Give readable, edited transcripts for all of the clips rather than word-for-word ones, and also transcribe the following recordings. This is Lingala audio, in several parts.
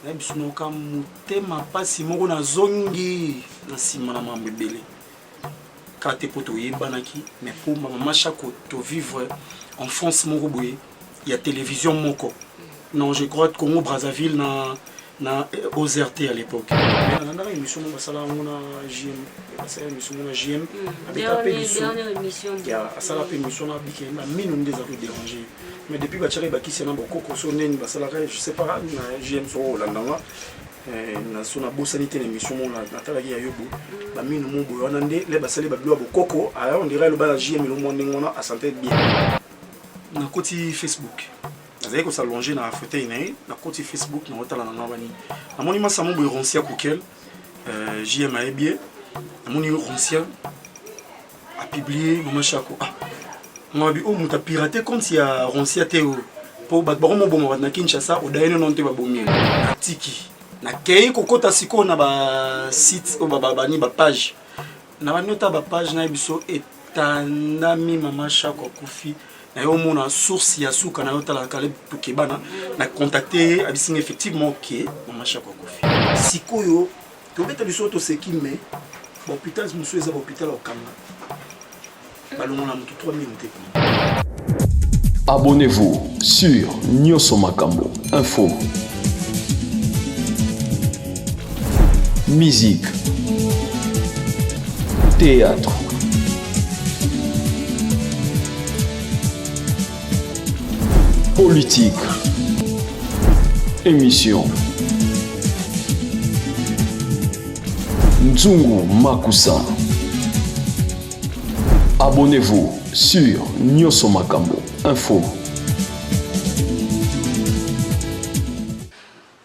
na biso noka motema pasi moko na zongi na nsima na mambo ebele kaka te mpo toyebanaki mais mpo mama Chako tovivre enfance moko boye ya télévision moko non je crois Congo Brazzaville na OZRT à l'époque na émission moko basala yango na JM basala émission moko na JM dernière émission asala mpe émission na bike na mino nde eza kodéranger mais depuis batiaka ebakisi na bokoko so ndeni basalaka je sais pas na JM so olandanga na so nabosani te na émission moko natalaki ya yobo bamino mo boye wana nde le basali babilo ya bokoko on dirait eloba na JM elomo ndenge wana asante bien nakoti Facebook nazali kosalonge na fauteuil na ye nakoti Facebook naotala na nga bani namoni masamo boye Roncia Kokel JM ayebi ye namoni Roncia apublie Mama Chako ngabi o muta pirater compte ya Roncia te o po bato bako moboma bato na Kinshasa odayene non te babomi atiki nakei kokota siko na ba site o bani ba page na banota ba page na biso etanami Mama Chako akufi na yo mona source ya suka na yo tala kale tukebana na contacter abisinga effectivement que Mama Chako akufi sikoyo tobeta biso to sekime ba hôpital musu eza ba hôpital okanga balongo na mutu 3 minutes. Abonnez-vous sur Nyoso Makambo Info. Musique, théâtre, politique, émission. Nzungu Makusa. Abonnez-vous sur Nyoso Makambo Info.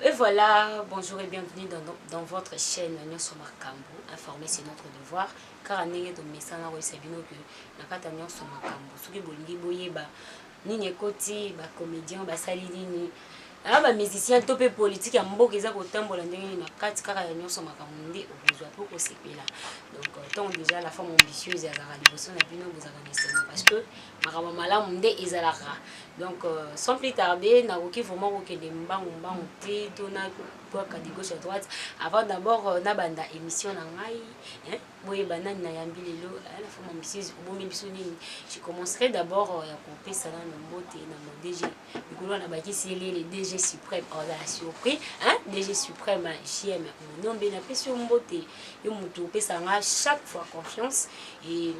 Et voilà, bonjour et bienvenue dans votre chaîne Nyoso Makambo. Informer c'est notre devoir. Car on est dans le message là où c'est bien que la carte Nyoso Makambo. Ce qui est bon, ni koti ba comédien ba salini ah ba musicien topé politique ya mboka eza kotambola ndenge na kati kaka ya Nyoso Makambo ndi obozwa pour ko sepela. Donc tant déjà la femme ambitieuse ya la liboso na bino vous avez parce que makambo malamu nde ezalaka. Donc sans plus tarder na koki vraiment ko kende mbangu te to na quoi de gauche à droite avant d'abord na banda émission na ngai hein boye banani na yambi lelo la femme ambitieuse obomi biso nini. Je commencerai d'abord ya ko pesa na mbote na mon DG bikolo na bakisi le DG suprême on a surpris hein DG suprême JM mon nom na pesa mbote yo mutu pesa nga chaque fois confiance et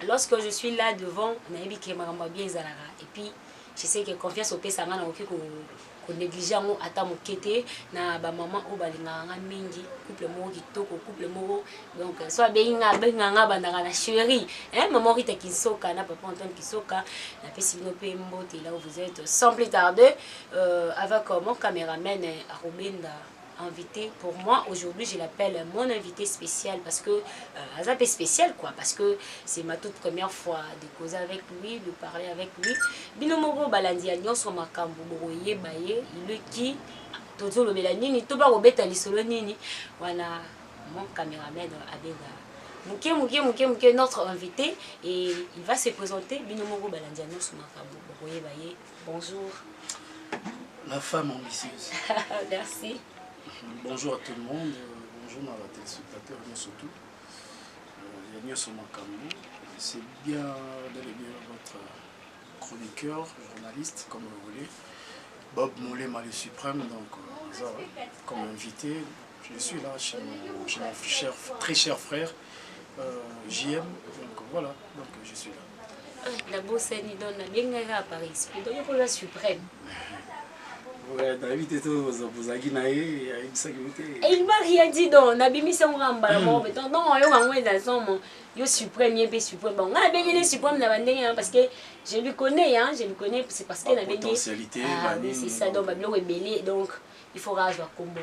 lorsque je suis là devant na yebi ke makambo bien ezalaka et puis je sais que confiance au pesa nga na oki ko négliger ngo ata mokete na ba maman o balinganga mingi couple moko kitoko couple moko donc soit benga bandaka na chérie hein maman Rita Kisoka na papa Antoine Kisoka na pesi bino pe mbote là où vous êtes sans plus tarder avec mon caméraman Arobenda invité pour moi aujourd'hui. Je l'appelle mon invité spécial parce que Azap est spécial quoi, parce que c'est ma toute première fois de causer avec lui, de parler avec lui. Binomoro balandi Nyoso Makambo boye baye il qui toto le melanini to ba robeta lisolo nini wana mon caméraman Abenda Muke notre invité et il va se présenter. Binomoro balandi Nyoso Makambo boye baye. Bonjour. La femme ambitieuse. Merci. Bonjour à tout le monde, bonjour à la téléspectateur, surtout. Nyoso Makambo, c'est bien d'aller bien votre chroniqueur, journaliste, comme vous voulez. Bob Molema le suprême, donc comme invité, je suis là chez mon très cher frère JM, donc voilà, donc je suis là. La bosse ni donne la bien à Paris, donc il la suprême. Ouais, David et tout, vous avez dit, il m'a rien dit donc, Nabimi c'est un ramba la mort, non, yo ngwe dans son yo suprême, yo suprême. Bon, on a bien les suprêmes na bandé parce que je lui connais c'est parce qu'il a bien potentialité, c'est ça donc bablo rebelle donc il faut raser combo.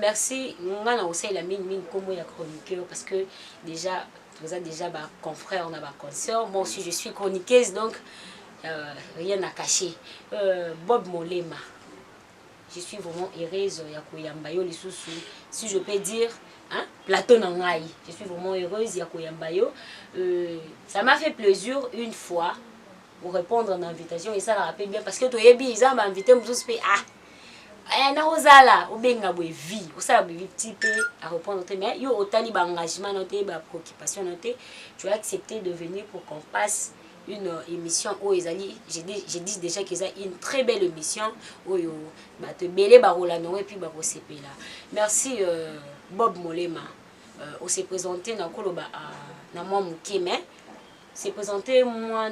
Merci, on a aussi la mine combo ya chroniqueur parce que déjà vous avez déjà ba confrère, on a ba consoeur, moi aussi je suis chroniqueuse donc rien à cacher. Bob Molema. Je suis vraiment heureuse Yakoyambayo lisusu si je peux dire hein plateau nangai. Je suis vraiment heureuse Yakoyambayo. Ça m'a fait plaisir une fois pour répondre à l'invitation et ça la rappelle bien parce que toi yebi ils ont invité tous pe na ozala obenga boye vie osala boye petit peu à reprendre noté mais yo otali ba engagement noté ba préoccupation noté tu as accepté de venir pour qu'on passe une émission où j'ai dit déjà que c'est une très belle émission où bah te belé ba rolano et puis ba là. Merci Bob Molema on s'est présenté na koloba na moi mukeme c'est présenté moi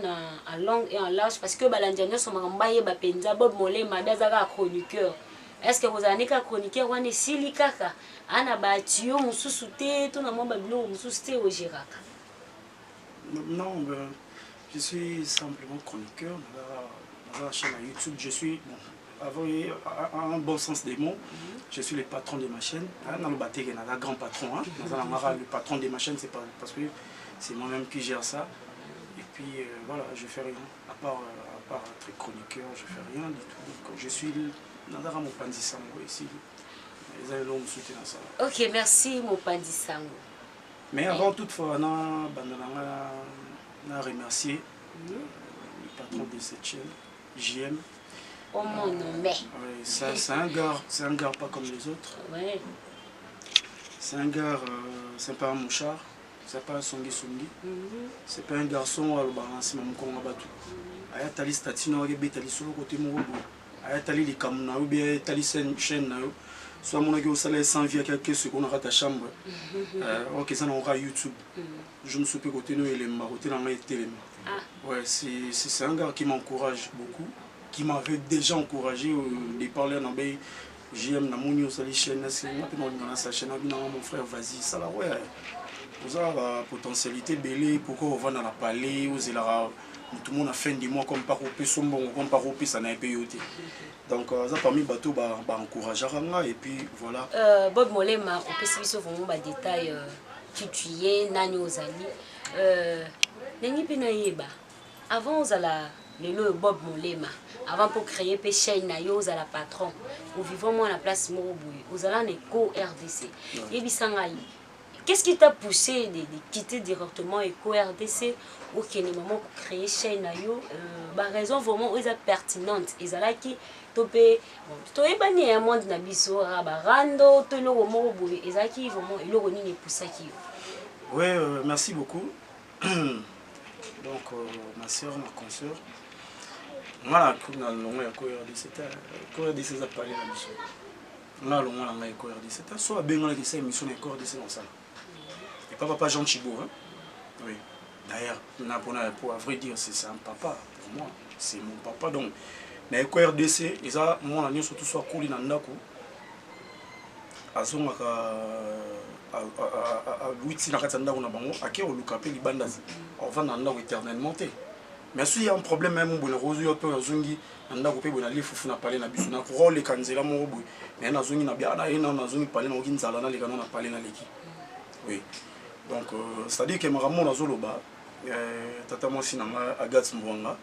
en langue et en large parce que balandiano so makambaye ba penza Bob Molema bazaka chroniqueur. Est-ce que vous avez un chroniqueur ou un silikaka ana ba tio mususu te to na mo ba bilo mususu te o giraka? Non, ben, je suis simplement chroniqueur dans la chaîne YouTube. Je suis, bon, en bon sens des mots, je suis le patron de ma chaîne. Dans le bâtiment, il y a un grand patron. Le patron de ma chaîne, c'est pas parce que c'est moi-même qui gère ça. Et puis voilà, je fais rien. À part être chroniqueur, je fais rien du tout. Donc, je suis dans mon Pandisango ici. Les gens me soutiennent à ça. Ok, merci mon Pandisango. Mais avant toutefois, on a remercié le patron de cette chaîne, JM. Oh mon nom, mais. Oui, c'est un gars pas comme les autres. Ouais. C'est un gars, c'est pas un mouchard, c'est pas un songi. C'est pas un garçon à l'obaransi, mais mon bateau. Aya tali statino, aya betali solo côté mon robot. Aya tali les kamuna, ou bien tali chaîne. Soit mon gars au salaire sans vie à quelques secondes à ta chambre. Ok, ça n'aura YouTube. Je me suis fait côté nous et les marotés dans les télé. Ouais, c'est un gars qui m'encourage beaucoup, qui m'avait déjà encouragé de parler en abeille. J'aime la mouni au salaire chaîne, c'est moi qui m'en sa chaîne, mon frère, vas-y, ça là, ouais. Vous avez la potentialité belée, pourquoi on va dans la palais, vous avez tout le monde a fin du mois comme par opé, comme par opé, ça n'a pas payé. Donc, ça parmi les bateaux, encourager et puis voilà. Bob Molema, on peut se vraiment des détails qui tuaient, Nani Ozali. Nani Penayeba, avant Ozala, le Bob Molema, avant pour créer Péché Nayo, Ozala patron, nous vivons moins à la place Moroboui, Ozala n'est co-RDC. Et Bissangaï. Qu'est-ce qui t'a poussé de quitter directement EcoRDC au moment pour créer Chez Nayo? Raison vraiment pertinente. Ils allaient qui topé toi bani un monde na biso rabarando to lo mo boye ezaki vraiment il roni ne poussa qui. Ouais, merci beaucoup. Donc ma sœur, ma consoeur. Voilà, comme dans le long ya EcoRDC a parlé la mission. Là le long la EcoRDC soit bien là que ça émission EcoRDC dans ça. Et papa Jean Chibo hein. Oui. D'ailleurs, pour à vrai dire c'est un papa pour moi, c'est mon papa donc na EcoRDC eza mwana nyonso surtout soit kuli na ndako azongaka a luiti na kati ndako na bango ake oluka pe libanda on va na ndako éternellement te mais si il y a un problème même bon rozu yo pe azongi na ndako pe bona lifufu na parler na biso na rôle kanzela mo boy mais na zongi na bia na ina na zongi parler na okinzala na lekana na parler na leki oui donc c'est à dire que maramo na zoloba tata moi sinanga Agathe Mbwanga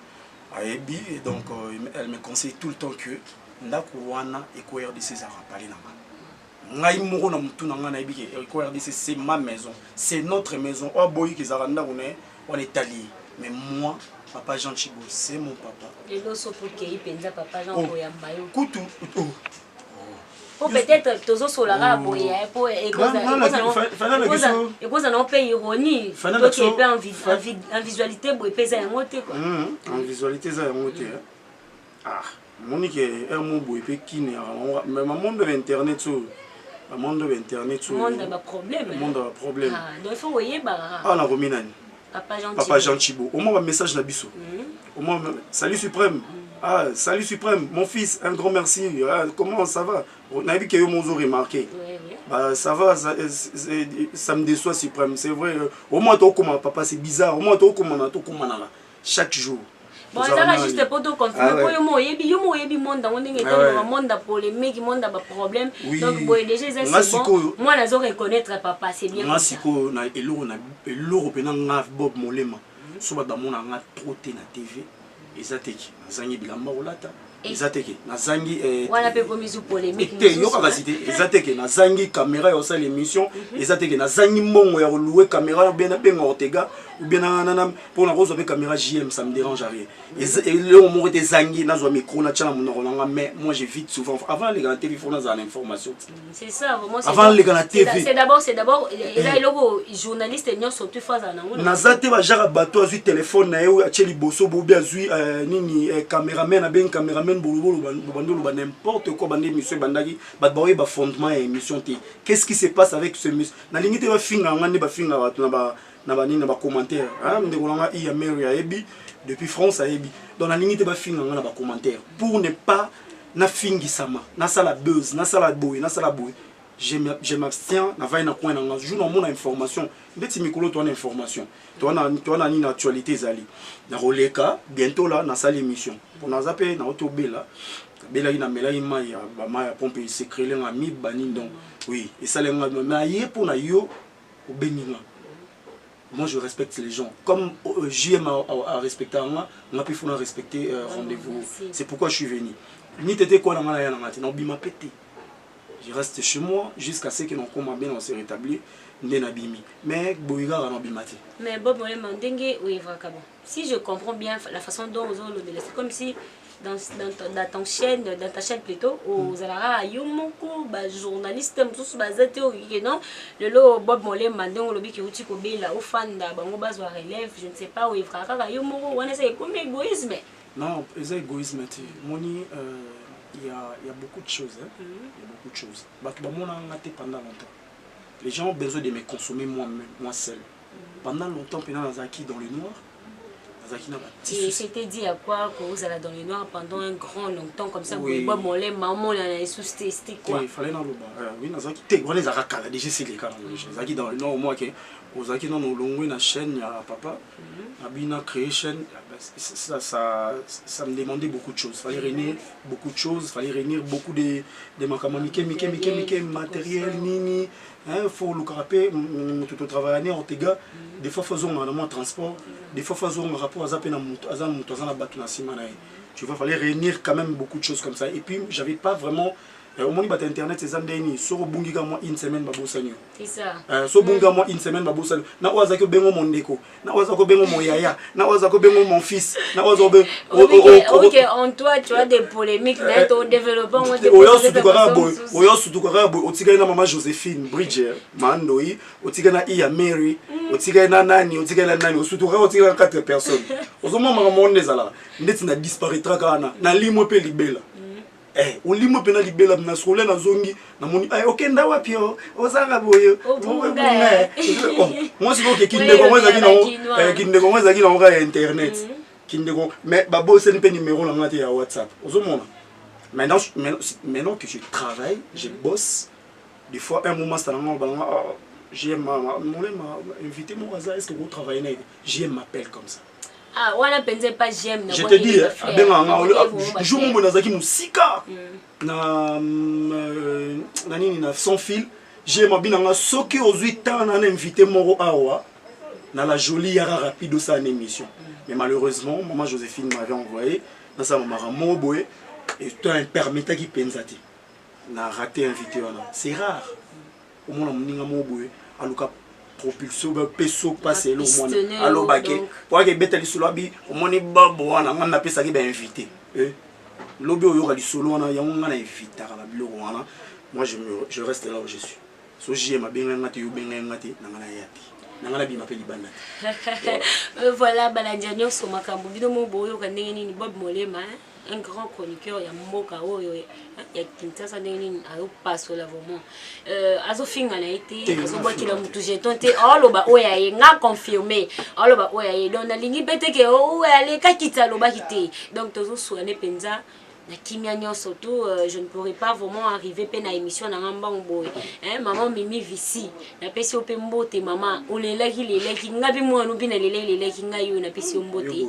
Aebi, et donc elle me conseille tout le temps que Ndakuwana et EcoRDC ça rappelé nanga. Ngai moko na mutu nanga na ebi que EcoRDC c'est ma maison, c'est notre maison. Oh boy qui zaranda on est alliés. Mais moi, papa Jean Chibo, c'est mon papa. Et l'osso pour qu'il pensa papa Jean Boyambayo. Koutou. Ou peut-être tozo solara boya pour et cause on paye ironie donc il peut en visualité boy pesa un moté quoi en visualité ça un moté ah monique un mot boy pe kine mais monde de internet so monde de internet so monde a problème ah donc il faut voyer bah ah na rominani papa Jean Chibo au moins un message na biso au moins salut suprême. Ah, salut suprême, mon fils, un grand merci. Ah, comment ça va? On a vu que vous m'avez remarqué. Oui. Bah, ça va, ça me déçoit suprême. C'est vrai. Au moins, toi, comment papa, c'est bizarre. Au moins, toi, comment là. Chaque jour. Bon, ça va juste pour te confirmer. Pour yo mo yebi monde on est dans monde polémique, monde problème. Donc bon déjà c'est bon. Moi là je reconnaître papa, c'est bien. Moi siko na eloro pena nga Bob Molema. Soba da mona nga trop na TV. Ezateki. Zangi bilamba olata. Ezateke nazangi wana pe komizu polémique te yo kaka cité ezateke nazangi caméra ya osala émission ezateke nazangi mbongo ya louer caméra ou bien benga Ortega ou bien na pour na rose avec caméra JM ça me dérange rien et le moment était zangi nazwa micro na tchala monoko nanga mais moi j'évite souvent avant les gars téléphone dans l'information c'est ça vraiment avant les gars TV c'est d'abord et là loko journaliste nyo surtout phase na ngona nazate ba jara bato azui téléphone na yo acheli boso bo bien azui nini caméraman ben caméraman bolobolo bandolo ba n'importe quoi bande émission bandaki ba boye ba fondement ya émission té qu'est-ce qui se passe avec ce monsieur na lingite ba finga ngane ba finga bato na ba nini na ba commentaire hein ndeko nanga iya Mary Aebi depuis France Aebi donc na lingite ba finga ngana ba commentaire pour ne pas na fingi sama na sala buzz na sala boy je m'abstiens na vai na coin na jour na mon information ndeti mikolo to na information to na ni actualité zali na roleka bientôt là na sala émission pour na zape na otobela bela ina mela ima ya ba ma ya pompe secret nga mi bani donc oui et ça les na yé pour na yo au beninga. Moi je respecte les gens comme JM a respecté moi on pu faut respecter rendez-vous c'est pourquoi je suis venu ni tété quoi na ya na ngati na bima pété. Je reste chez moi jusqu'à ce que nous commençons bien à se rétablir. Mais Boïga va n'abimati. Mais Bob Molema Ndenge ou Evrakabo. Si je comprends bien la façon dont vous le délaissez, c'est comme si dans ta chaîne plutôt, aux Alara, Yomoko, journaliste, tous basés non, le lot Bob Molema Ndenge ou le bic qui est là, au fan d'Abango Bazo relève, je ne sais pas où Evrakabo, Yomoko, on essaie comme égoïsme. Non, c'est égoïsme. Moni. Il y a beaucoup de choses. Hein? Il y a beaucoup de choses. Pendant longtemps. Les gens ont besoin de me consommer moi seul. Pendant longtemps, pendant Nazaki dans le noir, et c'était dit à quoi que vous allez dans le noir pendant un grand longtemps comme ça. Oui. Bob Molé, maman, c'était quoi? Il fallait dans le bas. Oui, Nazaki. On les a racalés. Déjà, c'est les cas. Nazaki dans le noir, au moins, Ozaki dans nos longues na chaîne ya papa abina créé chaîne ça me demandait beaucoup de choses fallait réunir beaucoup de choses fallait réunir beaucoup de makamaniké matériel nini hein faut le carapé tout travailler en Ortega des fois faisons un transport des fois faisons un rapport à na azana batu na sima na tu vois fallait réunir quand même beaucoup de choses comme ça et puis j'avais pas vraiment au moment où internet c'est zandeni so bungi ka moi une semaine babosanyo c'est ça so bunga moi une semaine babosanyo na waza ko bengo mon ndeko na waza ko bengo mon yaya na waza ko bengo mon fils na waza ko OK en toi tu as des polémiques là au développement oyo sutu ka boy otika na maman Joséphine Bridger mandoi otika na iya Mary otika na nani otika na nani osutu ka otika 4 personnes ozoma mama monde zala ndeti na disparaîtra kana na limo pe libela on limo pena libela na sole na zongi na moni ay okenda wapi o ozanga boyo moi c'est que kindeko moi zaki na internet kindeko mais babo c'est un numéro na ngati ya WhatsApp ozomona maintenant que je travaille je bosse des fois un moment ça na balanga j'aime invité mon hasard est-ce que vous travaillez j'aime m'appelle comme ça. Ah, on a pensé pas j'aime. Je te dis, je me nazaki musika na nini na sans fil. J'aime bien nga soki ozui temps na invité moro awa na la jolie yara rapide sa émission. Mais malheureusement, maman Joséphine m'avait envoyé dans sa maman Moboé et tu as un permettant qui penzati. Na raté invité là. C'est rare. Au moins on ninga Moboé aluka propulsion peso passer le monde allo baké pour que betali solobi au moni babo wana ngana pesa ki ba invité lobi oyo ka lisolo wana yango ngana invité ka biloko wana moi je reste là où je suis so j'aime bien ngati yo bien ngati ngana yapi ngana bi m'appelle libanda voilà balandianyo so makambo bino mo boyo ka ndenge nini Bob Molema un grand chroniqueur ya mboka oyo ya Kinshasa ndenge ayo passo la vraiment azofinga na été azobakila mutu jeton te oloba oya ye nga confirmer oloba oya ye donc na lingi beteke oya le kakita loba kité donc tozo soane penza na kimia nyonso tout je ne pourrais pas vraiment arriver pe na émission na ngamba mboy hein maman Mimi Visi na pesi ope mbote maman olelaki lelaki ngabi mwana bina lelaki ngayo na pesi mbote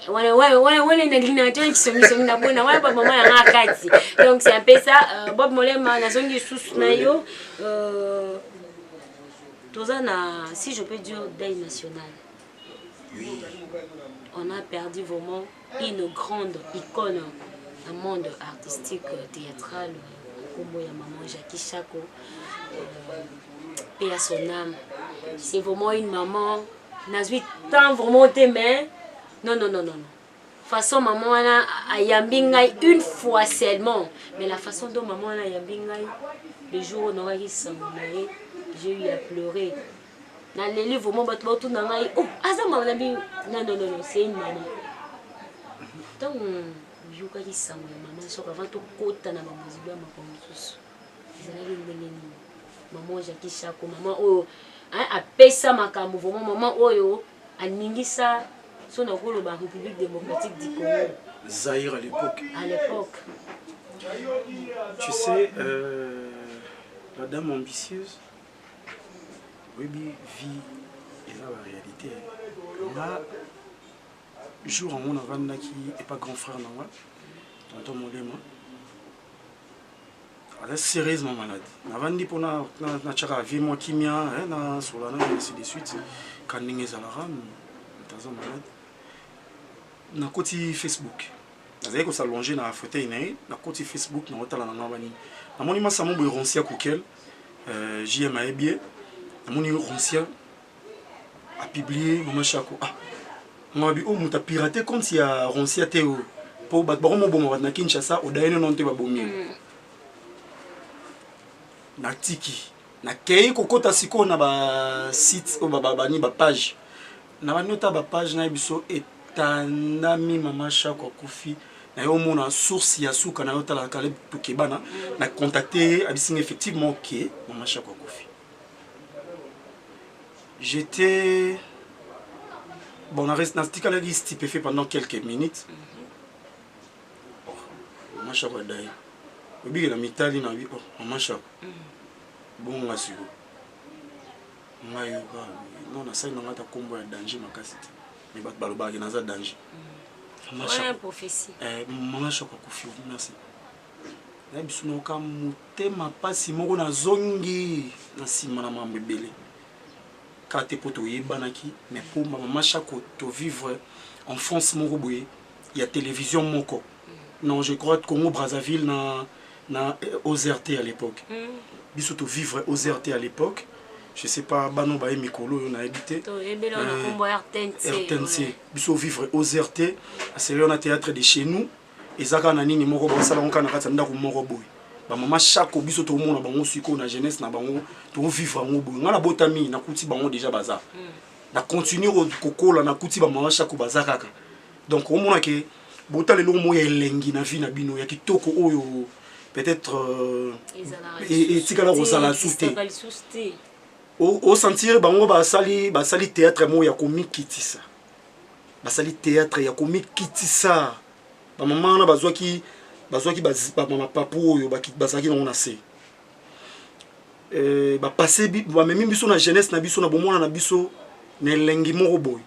wana na lina tena kisomiso na bona wana ba maman ya ngakati donc c'est un peu ça Bob Molema na zongi sous na yo tozana si je peux dire deuil national. Oui. On a perdu vraiment une grande icône dans le monde artistique, théâtral, comme maman Jackie Chako, paix à son âme. C'est vraiment une maman, n'a tant vraiment aimé. Non. Façon maman a yambingai une fois seulement, mais la façon dont maman a yambingai, le jour où on aura eu j'ai eu à pleurer. Dans les livres, vraiment, tout n'a pas oh, non, c'est une maman. Donc, je suis allée à maman, je avant tout côté na maman zibia makonsus. Ezalaki ndenge nini? Maman Jackie Chako, maman oyo apesa makambo vraiment maman oyo aningisa son akolo ba République démocratique du Congo. Zaïre à l'époque. À l'époque. Tu sais, la dame ambitieuse, oui, vit et là la réalité. Là, jour en mon avant qui est pas grand frère non tonton Molema. Elle est sérieusement malade. Avant dit pour na chara vie moi kimia na solana et ainsi de suite. Quand n'ingé zalara, t'as malade. Na côté Facebook. Azali ko s'allonger na fauteuil na côté Facebook na otala na bani. Na moni masa mo boy ronsia kokel JM a bien. Na moni ronsia a publié maman Chako. Ah. Moi bi o muta pirater comme si a ronsia teo. Pour bat bon bon na Kinshasa o daine non te ba bomi. Na tiki na kei kokota siko na ba site o ba ni ba page. Na ba nota ba page na biso etandami maman Chako kufi. Na yo mona source ya suka na yo tala kale tukebana na contacté abising effectivement que maman Chako kufi. J'étais bon, on a resté dans la liste fait pendant quelques minutes. Maman Chako d'ailleurs. Obi la mitali na bi maman Chako. Bon ngasiko. Ngayo ba non na sai na ngata kombo ya danger makasi. Mais bat baloba ki na za danger. Maman Chako prophétie. Maman Chako kufi merci. Na biso no ka mutema pasi moko na zongi na sima na mambe belé. Kate poto yebanaki mais pour maman Chako to vivre en France Moroboye il y a télévision moko. Non, je crois que Congo Brazzaville na OZRT à l'époque. Biso to vivre OZRT à l'époque. Je sais pas bano ba mikolo on a habité. To ebelo na kombo RTNC. Biso vivre OZRT, c'est le théâtre de chez nous. Ezaka na nini moko ba sala onka na kata ndako moko boye. Ba maman Chako biso to mona bango siko na jeunesse na bango to vivre ngo boye. Ngala botami na kuti bango déjà baza. Na continuer kokola na kuti ba maman Chako baza kaka. Donc on mona que bota lelo mo ya elengi na vie na bino ya kitoko oyo peut-être et tikala rosala souté. Au sentir bango ba sali théâtre mo ya komi kitisa. Ba sali théâtre ya komi kitisa. Ba maman na bazwaki ba mama papu oyo bazaki na se. Ba passer ba memi biso na jeunesse na biso na bomona na biso na elengi moko boy.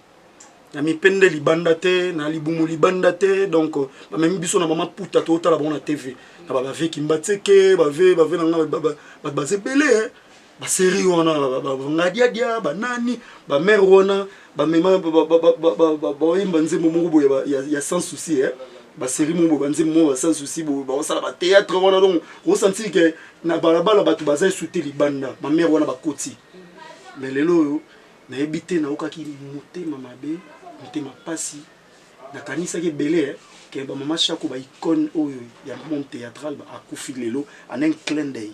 Na mipende libanda te na libumu libanda te donc ba memi biso na mama puta to tala bona TV na ba veki mbatseke ba ve na ba zebele ba série wana ba ngadia dia ba nani ba mère wana ba mema ba yimba nzembo moko boy ya sans souci ba série moko ba nzembo sans souci ba sala ba théâtre wana donc on sentit que na balabala ba tu bazai souter libanda ba mère wana ba koti mais lelo na ebité na okaki motema mabe motema pasi na kanisa ke belé que ba maman Chako ba icône oyo ya monde théâtral ba akufi lelo en un clin d'œil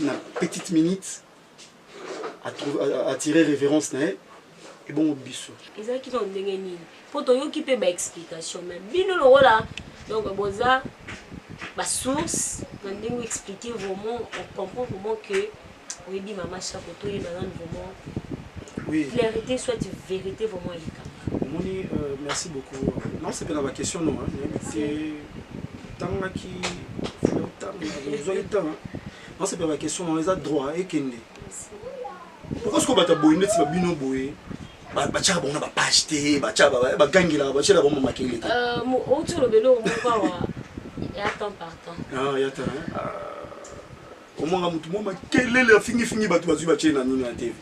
na petite minute à tirer révérence na et bon biso ezaki to ndenge nini poto yo ki pe ba explication mais bino lo wala donc boza ba source na ndenge expliquer vraiment on comprend vraiment que oui dit maman Chako to yeba nan vraiment oui vérité soit vérité vraiment Moni merci beaucoup. Non c'est pas la question non c'est tanga qui non c'est pas la question on les a droit et kende. Pourquoi est-ce que bata boyine ti ba bino boye ba cha ba ba page te ba cha ba gangila ba cha ba mama kele. Mo autre le belo mo pa wa ya temps par temps. Ah ya temps. Au moins mutu mo ma kelele fingi batu bazu ba chena nini na TV.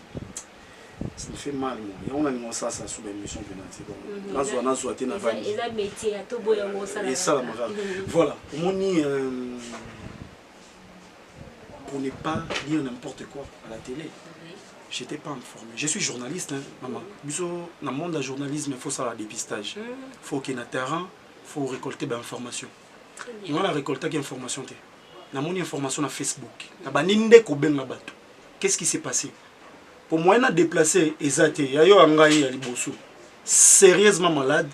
ça me fait mal moi. Et on a mis ça sur l'émission penalty. Bon, on a sauté na vanille. Et ça métier à tout boya ça. Et ça la mara. Voilà, pour ne pas dire n'importe quoi à la télé. J'étais pas informé. Je suis journaliste, hein, maman. Dans le monde du journalisme, il faut ça, le dépistage. Il faut qu'il y ait un terrain, il faut récolter des informations. On a récolté des informations. On a une information sur Facebook. Qu'est-ce qui s'est passé? Pour moi, on a déplacé Ezate. Il y a eu un gars qui est sérieusement malade.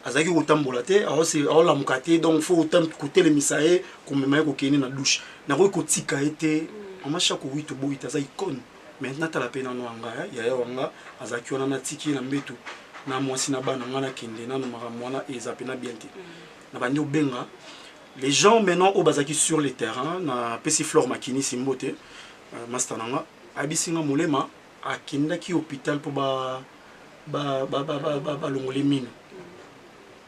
Azaki otambolate, aola mukate, donc il faut autant côté les misae comme me mako keni na douche. Na ko tika été, on m'a chaque 8 bo itaza icône. Maintenant tu la peine no anga ya wanga azaki ona na tiki na mbetu. Na mwasi na bana ngana kende na mara mwana ezapena bienté. Na bandi obenga. Les gens maintenant au bazaki sur les terrains na pesi Flore Makini Simbote master nanga abisinga molema akinda ki hôpital pour ba longole mine.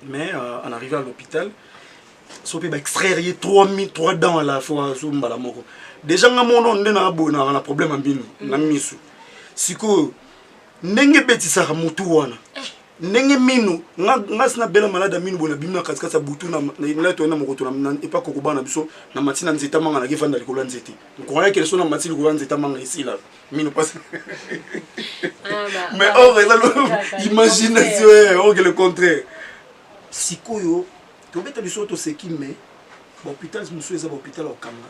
Mais en arrivant à l'hôpital, on peut extraire 3 dents à la fois. Déjà, on a un problème en bino. Si on a un petit peu ndenge minu ngasina bela malade minu bona bimna kaskasa butu na to na mokoto na epa kokubana biso na matina nzeta manga na kifanda likolo nzete nkoya kele so na matina likolo nzeta manga ici là minu passe mais or là imagination or que le contraire sikoyo to beta biso to sekime hôpital musu eza hôpital okanga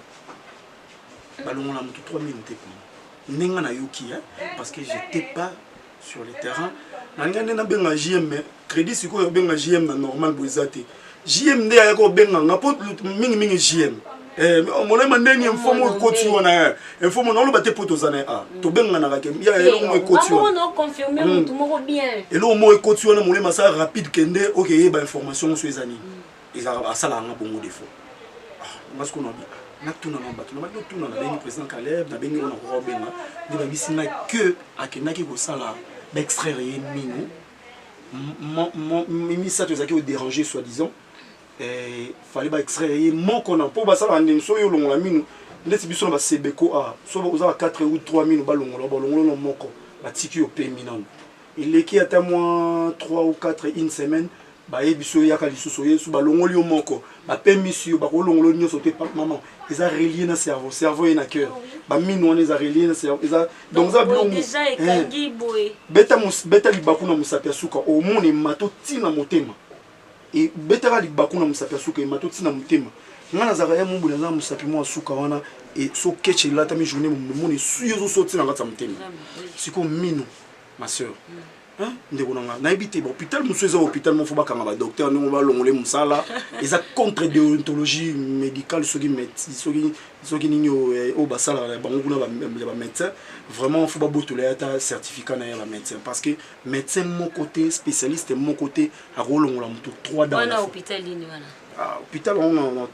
balongo na mutu 3 minutes nenga na yoki parce que j'étais pas sur le terrain. Nangane na benga JM crédit siko yo benga JM na normal boizate. JM nde ayako benga ngapo mingi JM. Mona mandeni informo koti wana informo na lo bate poto zana to benga na kake ya elo mo koti wana. On confirmer mutu moko bien. Elo mo koti wana mole masa rapide kende OK ba information sur ezani. Eza asala nga bongo defo. Parce qu'on a dit na tuna na bato na bato tuna na bengi président Caleb na bengi on a benga de ba bisina que akenaki ko sala d'extraire minu mimi ça tu as qui déranger soi-disant et fallait ba extraire mon qu'on a pour ba ça ba ndemso yo longola minu ndeti biso ba sebeko a so ba 4 ou 3 minu ba longola no moko ba tiki yo pe minano il est qui à moins 3 ou 4 une semaine ba yebiso ya kalisuso yesu ba longoli yo moko ba pe misio ba ko longolo nyoso te maman ils a relié na cerveau et na cœur ba minu on les a relié na cerveau donc ça bilongo déjà ekangi boy beta libaku na musapia suka au moni mato tina motema et beta libaku na musapia suka mato tina motema ngana za ya mumbu na musapi mo suka wana et so keche la tami journée moni suyo so tina ngata motema siko minu ma sœur hein ndeko nanga na ebité hôpital musu eza hôpital mo foba kanga ba docteur ndongo ba longole musala eza contre déontologie médicale soki médecin soki ninyo o basala bango kuna ba médecin vraiment faut ba botola ta certificat na ya ba médecin parce que médecin mon côté spécialiste mon côté a rolongola mutu 3 dans wana hôpital ni wana hôpital on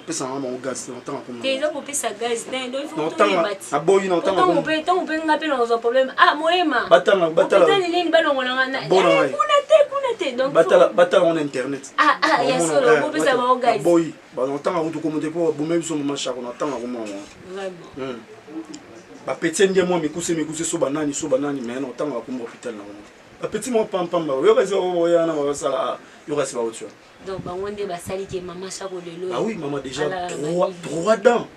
pesa on gaz on temps comme des gens pesa gaz donc il faut tout a boyi na temps on peut ngapi na problème moema batala hôpital ni balongola na kunate donc batala on internet ya solo on pesa ba gaz boyi ba on temps on commenter pour bo même so mama chako na temps comme vraiment ba petit ndie moi mikuse so banani mais on temps comme hôpital na petit moi pam yo kazi ya na ba sala yo kasi ba autre. Donc, on va salir que maman chaque de l'eau. Ah oui, maman déjà 3 dents.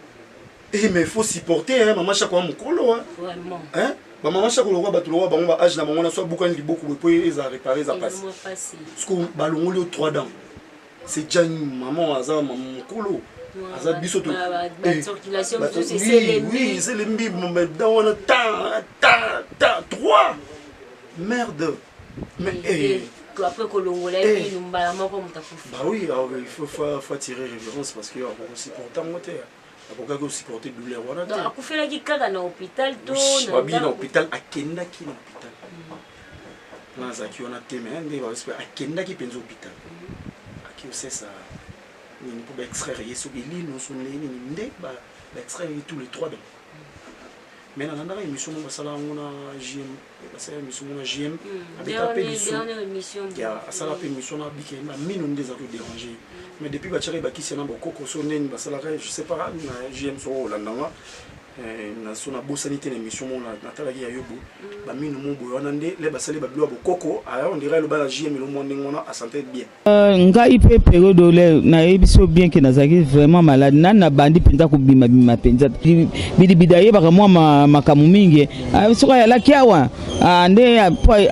Et mais il faut supporter, hein, maman chaque fois mon colo. Vraiment. Hein? Maman chaque fois bah tu le vois, bah on va âge la maman soit beaucoup de beaucoup pour ils a réparer ça passe. Parce que ballon le 3 dents. C'est déjà maman azar maman colo. Azar biso to. La circulation c'est les oui, c'est les mbib mais dans on ta 3. Merde. Mais après que l'on lève nous balama comme ta fou. Bah oui, il faut tirer révérence parce que aussi pourtant monter. Pourquoi que supporter douleur voilà. Donc a fait la qui caga dans l'hôpital to na bien l'hôpital akenda ki l'hôpital. Là ça qui on a témé ndé va espérer akenda ki penzo hôpital. Aki c'est ça. Ni pour extraire yeso ili nous son ni ndé ba extraire tous les 3 dents. Mais dans la émission, on va a JM. Parce que l'émission, on a JM. Avec la émission, il y a la émission qui a mis nous déranger. Mais depuis que tu as dit que tu as dit que tu as dit que tu as dit que JM sur Hollande, na so na bosani te na émission mona natalaki ya yobo bamino mo boyo wana nde le basali babilo bokoko aya on dirait le bala JM le monde ngona a santé bien nga ipe période le na ebiso bien que nazaki vraiment malade na bandi pinda ko bima bima penza bidibida ye baka mwa makamu mingi soka ya lakiawa ande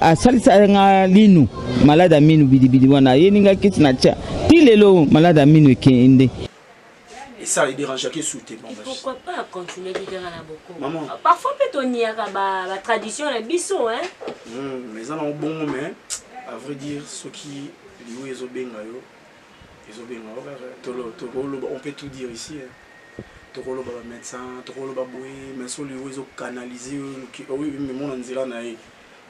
a salisa nga linu malade aminu bidibidi wana ye ninga kiti na cha tilelo malade aminu kende. Et ça, il dérange qui souté. Bon, pourquoi pas continuer de dire à beaucoup. Maman. Parfois, peut-on y avoir la tradition, les bissons, hein? Les gens ont bon, mais à vrai dire, ceux qui lui ils ont bien on peut tout dire ici. Tokolo ba médecin, tokolo ba boué, mais ceux ils ont canalisé, oui, mais mon anzila na et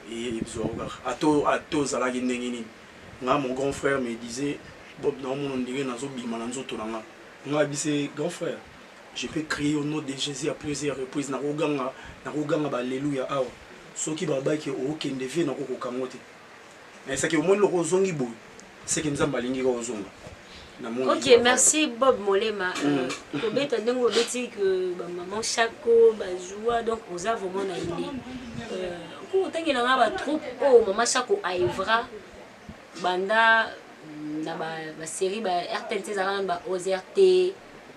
ils ont ato zalagi ndengini. Mon grand frère me disait, Bob, dans mon dirait nazo bimananzo tonanga. Moi, c'est grand frère. Je peux crier au nom de Jésus à plusieurs reprises. Na roganga alléluia awa. Ceux qui baba qui au ken devient na ko kamote. Mais ça que au moins le rozongi boy. C'est que nzamba lingi ko rozonga. OK, merci Bob Molema. Ko beta ndengo beti que maman Chako ba joie donc aux a vraiment na idée. Ko tangi na ba troupe oh maman Chako aivra banda na ba série ba RTNT za ba OZRT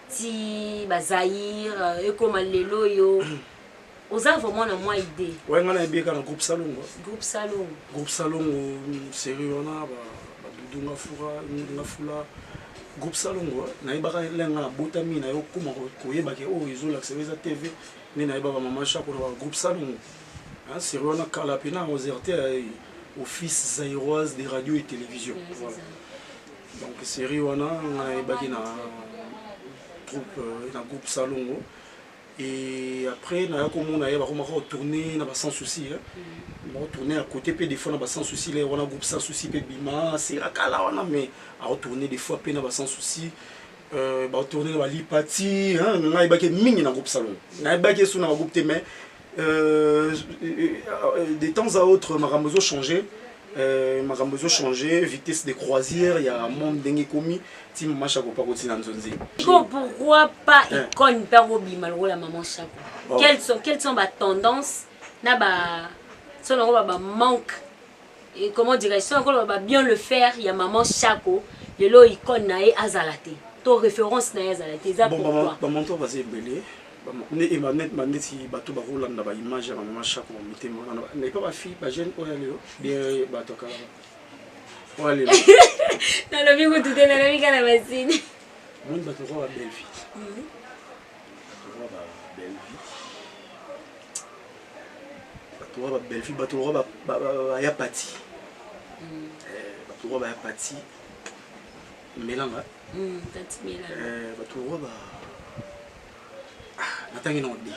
ti ba Zaire et comme lelo yo oza vraiment na moi idée ouais ngana ebeka na groupe salongo série wana ba dudunga fura groupe salongo na ibaka lenga na botami na yo kuma ko yeba ke o izola que TV ni na iba ba mama Chako na groupe salongo hein série wana kala pena OZRT office zaïroise des radios et télévision voilà. Donc série wana on a baki na troupe na groupe salongo et après na ko mona ya ba ko tourner na ba sans souci hein on va tourner à côté pe des fois na ba sans souci là on a groupe sans souci pe bima c'est akala wana mais à retourner des fois pe na ba sans souci ba tourner na ba lipati hein na baki mingi na groupe salongo na baki sous na groupe te mais de temps à autre Marambozo changé vitesse de croisière il y a un monde dingue commis Tim Machako pas continuer dans zone. Pourquoi pas icône perro bimalro la maman Chako. Quelles sont les tendances na ba selon ba manque et comment dirais-je selon ba bien le faire il y a maman Chako le lo icône na e azalate. To référence na azalate ça pourquoi. Bon mon va se belé. Et ma net si bateau ba rolanda ba image ya maman Chako mité mo na pas ba fille ba jeune oya leo bien bateau kala ba oya leo na lo bingo tout na lo bika na basine mon bateau ba belle fille bateau ba ya pati bateau ba ya pati melanga tati melanga bateau ba natangi na obi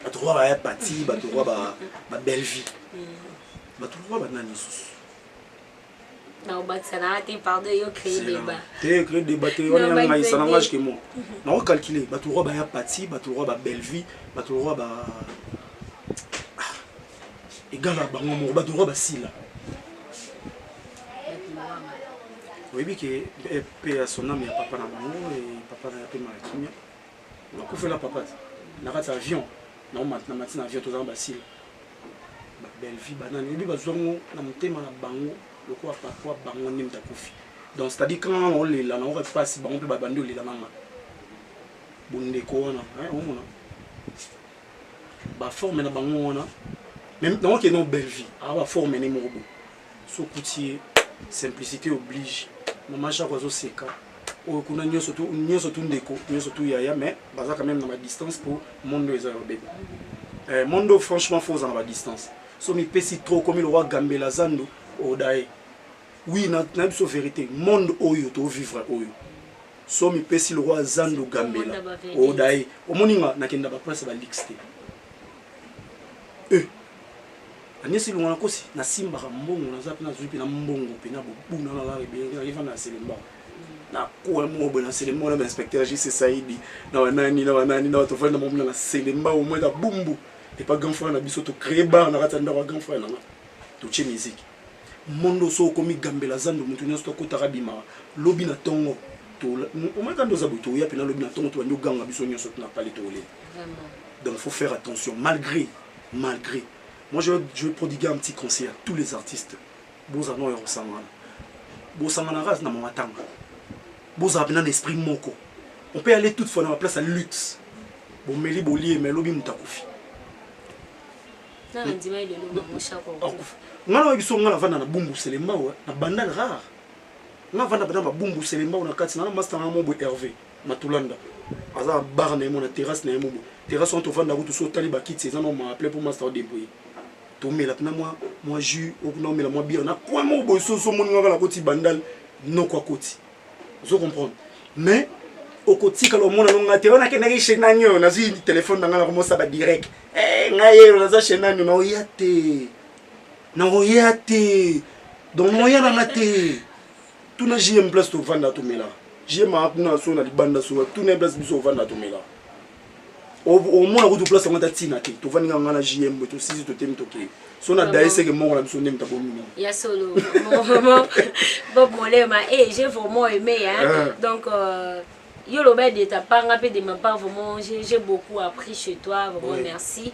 bato ba ya pati bato ba belle vie bato ba nani susu na obatsana ati pardon yo créer débat créer débat on a ngai sana ngage ke mo na o calculer bato ba ya pati bato ba belle vie bato ba egala bango mo bato ba sila oui bi ke pe a son âme ya papa na bango et papa na pe marakimia na ko fait la papa na kati avion na maintenant matin avion tozanga basile ba belle vie banane bi bazongo na mutema na bango loko papa bango ni mtakufi donc c'est à dire quand on les là on repasse bango pe ba bando les là mama bonde ko wana hein on mona ba forme na bango wana même donc que non belle vie a ba forme ni morbo so coutier simplicité oblige maman Chako zo seka o kuna nyoso tu ndeko nyoso tu yaya mais baza quand même dans ma distance pour mondo ezalo bébé mondo franchement faut dans ma distance so mi pesi trop comme le roi Gambela Zando o dai oui na biso vérité monde oyo to vivre oyo so mi pesi le roi Zando Gambela o dai o moninga na kenda ba presse ba lixte Anisi lungana kosi na simba ka mbongo na zapi na zupi na mbongo pe na bobu na la be na ifa na selemba na ko mo bo na selemba na inspecteur JC Saidi na wanani na to fana mo na selemba o mo da bumbu et pas grand frère na biso to créer bar na ratanda wa grand frère na to che musique mondo so komi Gambela Zando mutu nyoso to kota kabima lobi na tongo au moins quand nous abouto ya pena le binaton to nyo ganga biso nyo sot na pas les tolé. Donc faut faire attention malgré moi je vais prodiguer un petit conseil à tous les artistes. Boza no yorosangana. Bosangana ras na mamatanga. Boza bena l'esprit moko. On peut aller toutefois dans la place à luxe. Bon meli bolier mais lobi mutakufi. Na ndima ile lo mashako. Ngala biso ngala vana na bumbu selemba wa na bandal rare. Nga vanda bana bumbu selemba na kati na master na mobo Hervé Matulanda. Aza bar na mon terrasse na mobo. Terrasse on to vanda ko to so tali ba kiti za no ma appelé pour master débrouiller. To mela na moi jus au no mela moi bière na quoi mobo so mon nga la koti bandal no kwa koti. Vous comprenez? Mais au côté quand on a été on a qu'un chez Nagno on a eu téléphone dans la remonte ça va direct ngaye on a chez Nagno non yate donc moyen dans la té tout na JM place to vanda to mela JM a na so na libanda so tout na place biso vanda to mela au moins au place on a tina té to vanda ngana JM to sisi to tem to ke so na daïse que mon la biso nem ta bomini ya solo vraiment Bob Molema j'ai vraiment aimé hein donc yo le bel de ta part, un peu de ma part, vraiment, j'ai beaucoup appris chez toi, vraiment merci.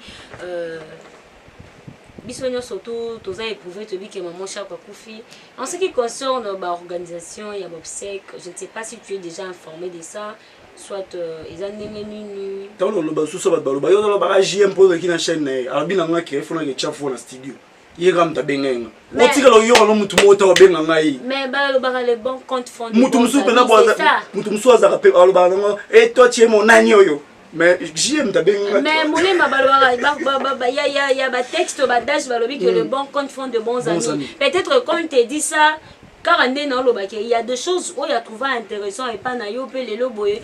Bisogno surtout, tous avez éprouvé te dire que maman chaque koufi. En ce qui concerne l'organisation, il y a Bobsec, je ne sais pas si tu es déjà informé de ça, soit ils ont nini. Tant le basu ça va baloba, yo le bara JM pour qui na chaîne, albina nga qui faut na que chafo na studio. Yegam ta bengenga otika lo yoro no mutu mota wa benga ngai mais ba lo ba le bon compte fond mutu musu pena boza mutu musu azaka pe alo ba ngo et toi tu es mon nani oyo mais j'aime ta benga mais Molema ba lo ba ya ba texte ba dash ba lo bi que le bon compte fond de bons amis peut-être quand on te dit ça car on est dans le bac il y a des choses où il y a trouvé intéressant et pas na yo pe le loboye.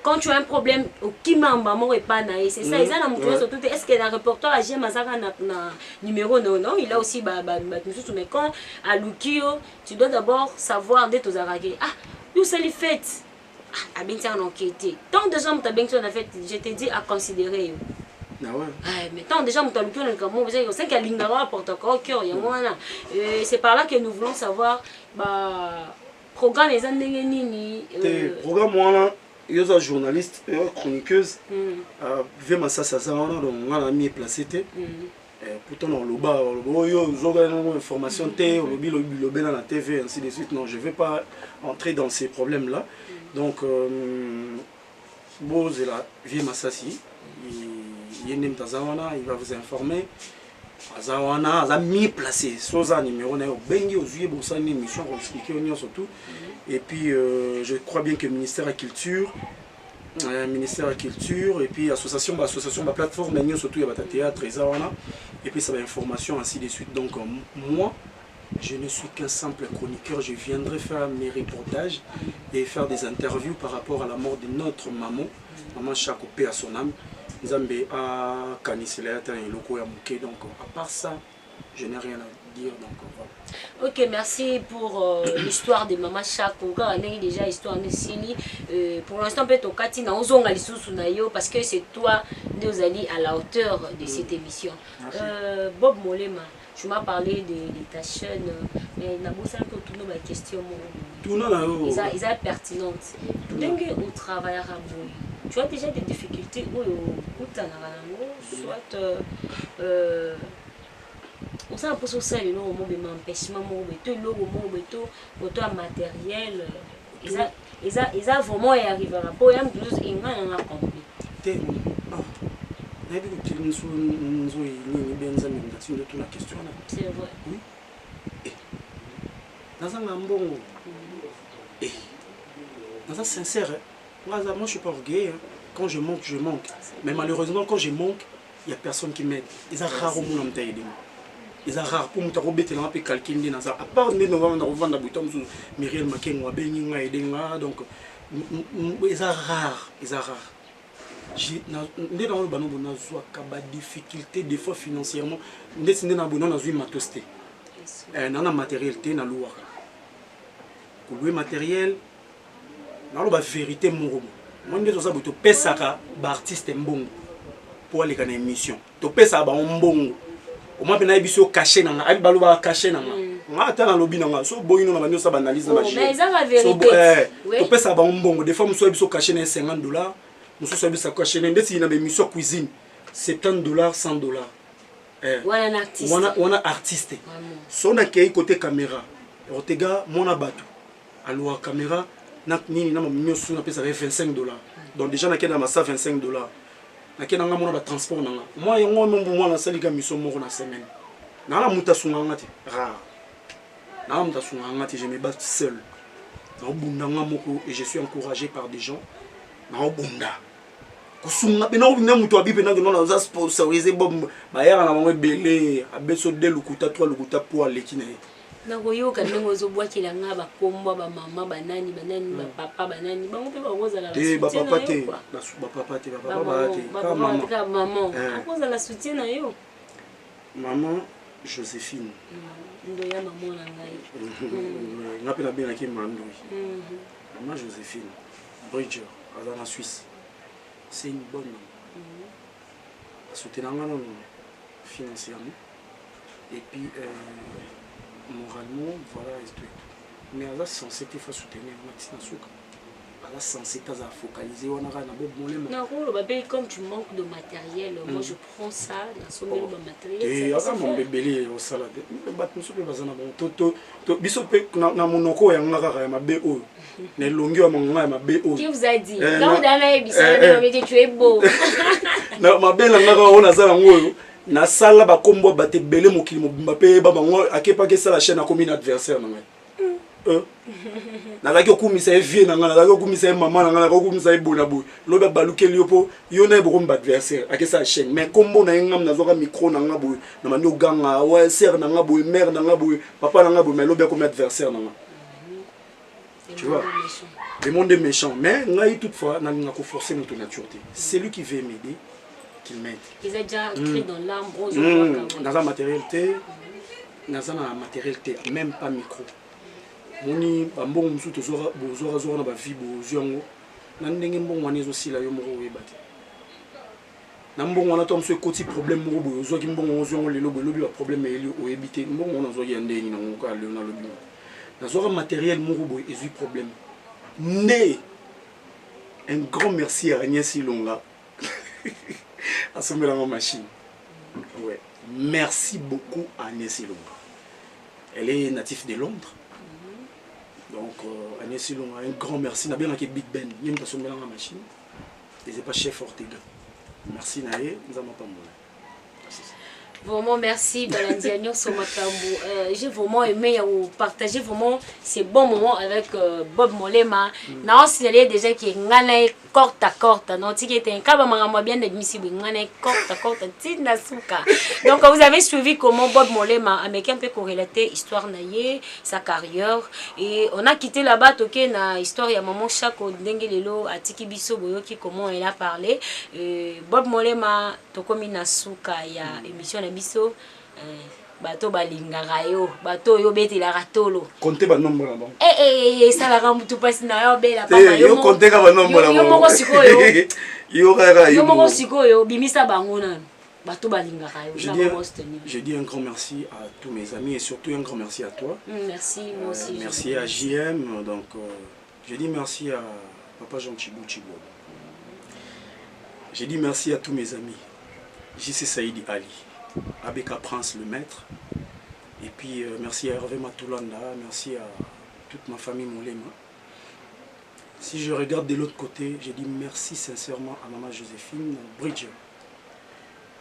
Quand tu as un problème au Kimamba et pas naïs, c'est ça, ils ont un surtout est-ce que le reporter a jamais un numéro non, il a aussi mais quand à Lukio, tu dois d'abord savoir d'être aux aragés. Ah, où ça les fait? Ah, bien ça en enquêté. Tant de gens t'as bien que fait, je t'ai dit à considérer. Ah ouais. Mais tant déjà t'as Lukio comme moi, vous savez qu'il y a l'ignorant porte encore cœur, il y a moi là. C'est par là que nous voulons savoir programme les années nini. Programme moi yo za journaliste chroniqueuse vema sasa sana donc on a mis placé té pourtant on le bas yo zoga une information té le bena la TV ainsi de suite non je vais pas entrer dans ces problèmes là donc Bozela vema sasi yenem tazawana il va vous informer azawana aza mis placé soza numéro na bengi ozuye bosani émission pour expliquer on surtout. Et puis, je crois bien que le ministère de la Culture, et puis association, plateforme, surtout il y a théâtre, et puis ça va information, ainsi de suite. Donc, moi, je ne suis qu'un simple chroniqueur. Je viendrai faire mes reportages et faire des interviews par rapport à la mort de notre maman, maman Chakopé à son âme. Nzambe a Kanisela et Loko Yamouké. Donc, à part ça, je n'ai rien à dire. Donc, voilà. Ok, merci pour l'histoire de Maman Chako. On a déjà l'histoire de Sini. Pour l'instant, peut-être parce que c'est toi, nous allons à la hauteur de cette émission. Bob Molema, tu m'as parlé de ta chaîne, mais il y a beaucoup de questions. Ils sont pertinentes. Donc, au travail à Raboui, tu as déjà des difficultés où tu as soit on s'en pose au sein de nos empêchements, moto matériel, ils ont vraiment arrivé à pour un plus et on a compris. C'est vrai. Oui. Dans un bon. Dans un sincère, moi je suis pas orgueilleux. Quand je manque, je manque. Mais malheureusement, quand je manque, il n'y a personne qui m'aide. Ils sont rares au monde à m'aider. Ils sont rares pour me rebêter là, puis calculer dans ça. À part les novembre, on va vendre bouton sur Myriel Maken ou Beninga et Denga. Donc, ils sont rares. Ils sont rares. J'ai dans le banon, on a des difficultés, des fois financièrement. On a besoin de tosté. On a matériel, on a loué. Pour louer matériel, on a la vérité. Moi, je suis un pesaka artiste mbongo pour aller dans l'émission. To pesa ba mbongo. O ma bena biso caché na nga, abi baluba caché na nga. ata na lobby nanga so boyino na banyo sa banalise na magie mais ça va vérité to pesa ba mbongo des fois muso biso caché na $50 muso biso caché na ndesi na be mission cuisine $70 $100 wana artiste so na kei côté caméra otega mona bato alwa caméra na nini na mioso na pesa $25 donc déjà na kena massa $25 na kena nga mona ba transport nanga moi yango mombo mwana salika mission moko na semaine na la muta sunga ngati rare na muta sunga ngati je me bats seul na bunda nga moko et je suis encouragé par des gens na bunda kusunga bena ubina mutu abipe na ngona za sponsoriser bob ba yara na mangwe belé abeso de lukuta 3 lukuta pour lekina na koyoka ndenge ozobwakela nga bakombo ba mama banani ba papa banani bango pe bakoza la soutien ba papa te ba papa te ka maman akoza la soutien na yo maman Joséphine ndoya maman na ngai na pena bien ki mando maman Joséphine Bridger à la Suisse c'est une bonne soutenir financièrement et puis moralement voilà mais elle a censé te faire soutenir Maxime Souka elle a censé te focaliser on a na bob molema non comme tu manques de matériel moi je prends ça na somelo ba matériel et aka mon bébé au salade bat muso pe bazana bon to biso pe na monoko ya ngaka ya mabe o ne longi wa manga ya mabe o qui vous a dit quand dana e biso na me tu es beau na mabe na ngaka ona sala ngoyo na sala ba kombo ba te belé mokili mobimba pe ba bango akepa ke sala chaîne akomi na adversaire na ngai na la kokumisa vie na ngana la kokumisa maman na ngana la kokumisa bona boy loba balukeli yopo yo na bo komba adversaire akesa chaîne mais kombo na ngam na zoka micro na ngabo na mani oganga wa sœur na ngabo mère na ngabo papa na ngabo mais loba comme adversaire na ngana tu vois le monde est méchant mais ngai toutefois na ngako forcer notre nature c'est lui qui veut m'aider qu'il m'aide ils ont déjà écrit dans l'arbre dans la matérialité même pas micro moni bambongo musu tozora bozora na ba vie bozongo na ndenge mbongo wana ezosila yo moko oyebate na mbongo wana to musu ekoti problème moko boyo ozwaki mbongo ozongo lelo lobi ba problème eli oyebite mbongo wana ozwaki ya ndeni na ngoka lelo na lobi na zora matériel moko boyo ezui problème né un grand merci à Agnès Ilonga à sommer la machine ouais merci beaucoup à Agnès Ilonga elle est native de Londres. Donc, Agnès Ilonga, un grand merci. N'a bien avec Big Ben, il y a une la machine. Et c'est pas chef Ortega. Merci Naé, nous avons pas mal. Vraiment merci Balandiagno Somakambu. J'ai vraiment aimé partager vraiment ces bons moments avec Bob Molema. Non, s'il y a déjà qui est corte à corte, non, qui était un cas bien admissible, corte à corte, tina souka. Donc vous avez suivi comment Bob Molema américain peut corrélater histoire naïe, sa carrière et on a quitté là-bas toqué na histoire ya maman Chako Dengelelo à Tiki Biso Boyoki comment elle a parlé. Bob Molema tokomi na souka ya émission biso bato balingaka yo bato yo betela ratolo compter ba nombre là bon ça la rambutu pasi na yo bela papa yo compter ka ba nombre là bon yo moko sikoyo yo rara yo moko sikoyo bimisa bango na bato balingaka yo je dis un grand merci à tous mes amis et surtout un grand merci à toi merci moi aussi merci à JM donc je dis merci à papa Jean Chibou Chibo je dis merci à tous mes amis JC Saïdi Ali Abeka Prince le maître et puis merci à Hervé Matoulanda, merci à toute ma famille Molema. Si je regarde de l'autre côté, je dis merci sincèrement à maman Joséphine Bridger,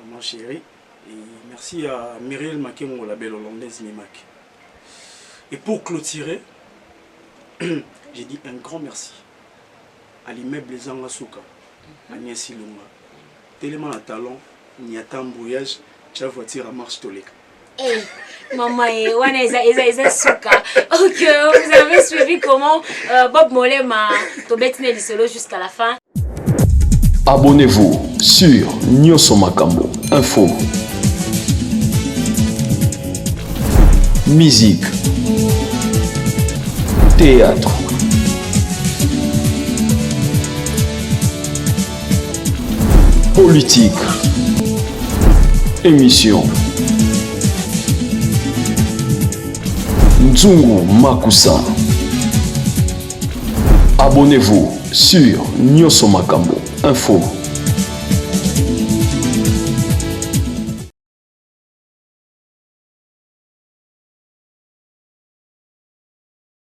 maman chérie, et merci à Myriel Makemo, la belle hollandaise Mimak. Et pour clôturer, j'ai dit un grand merci à l'immeuble Zanga Souka, Agnès Ilonga, tellement à talent, n'y a pas brouillage. La voiture à marche toleka. Hey, maman, eza souka. Ok, vous avez suivi comment Bob Molema tobetine lisolo jusqu'à la fin. Abonnez-vous sur Nyoso Makambo Info. Musique, théâtre, politique, émission, Nzungu Makusa. Abonnez-vous sur Nyoso Makambo Info.